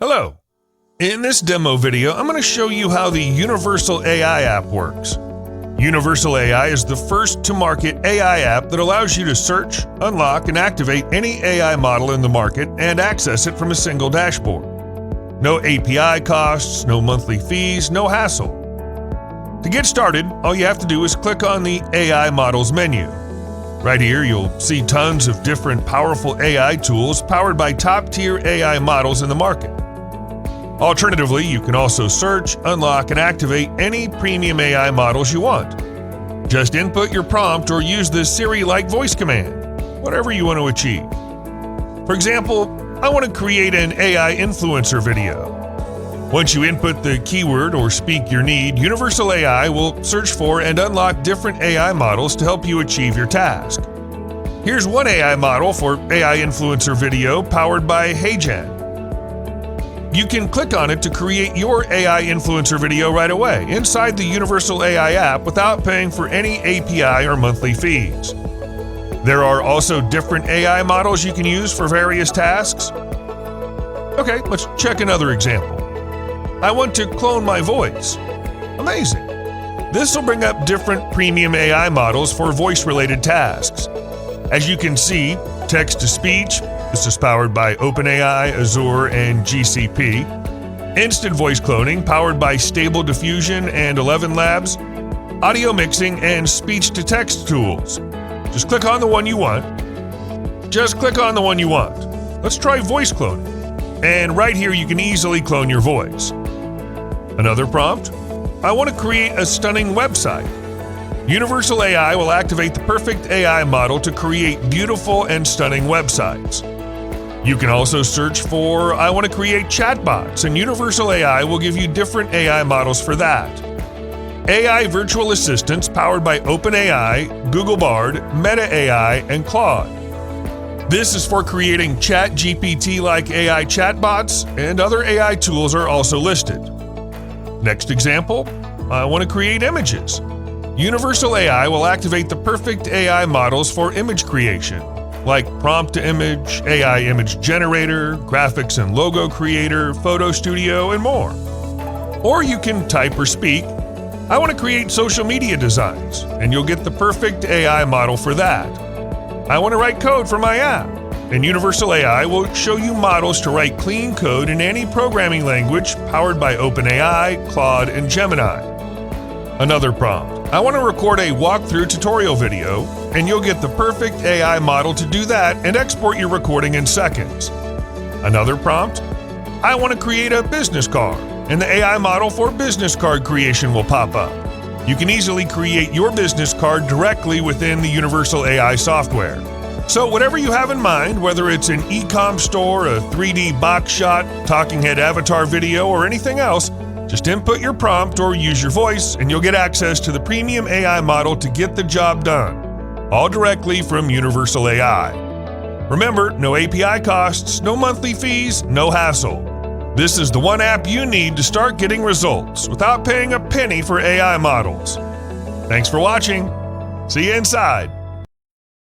Hello. In this demo video, I'm going to show you how the Universal AI app works. Universal AI is the first-to-market AI app that allows you to search, unlock, and activate any AI model in the market and access it from a single dashboard. No API costs, no monthly fees, no hassle. To get started, all you have to do is click on the AI Models menu. Right here, you'll see tons of different powerful AI tools powered by top-tier AI models in the market. Alternatively, you can also search, unlock, and activate any premium AI models you want. Just input your prompt or use the Siri-like voice command, whatever you want to achieve. For example, I want to create an AI influencer video. Once you input the keyword or speak your need, Universal AI will search for and unlock different AI models to help you achieve your task. Here's one AI model for AI influencer video powered by HeyGen. You can click on it to create your AI influencer video right away inside the Universal AI app without paying for any API or monthly fees. There are also different AI models you can use for various tasks. Okay, let's check another example. I want to clone my voice. Amazing. This will bring up different premium AI models for voice-related tasks. As you can see, text-to-speech, this is powered by OpenAI, Azure, and GCP. Instant voice cloning, powered by Stable Diffusion and ElevenLabs. Audio mixing and speech-to-text tools. Just click on the one you want. Let's try voice cloning. And right here, you can easily clone your voice. Another prompt. I want to create a stunning website. Universal AI will activate the perfect AI model to create beautiful and stunning websites. You can also search for, I want to create chatbots, and Universal AI will give you different AI models for that. AI virtual assistants powered by OpenAI, Google Bard, Meta AI, and Claude. This is for creating ChatGPT-like AI chatbots, and other AI tools are also listed. Next example, I want to create images. Universal AI will activate the perfect AI models for image creation, like prompt-to-image, AI image generator, graphics and logo creator, photo studio, and more. Or you can type or speak, I want to create social media designs, and you'll get the perfect AI model for that. I want to write code for my app, and Universal AI will show you models to write clean code in any programming language powered by OpenAI, Claude, and Gemini. Another prompt. I want to record a walkthrough tutorial video, and you'll get the perfect AI model to do that and export your recording in seconds. Another prompt. I want to create a business card, and the AI model for business card creation will pop up. You can easily create your business card directly within the Universal AI software. So whatever you have in mind, whether it's an e-com store, a 3D box shot, talking head avatar video, or anything else, just input your prompt or use your voice, and you'll get access to the premium AI model to get the job done, all directly from Universal AI. Remember, no API costs, no monthly fees, no hassle. This is the one app you need to start getting results without paying a penny for AI models. Thanks for watching. See you inside.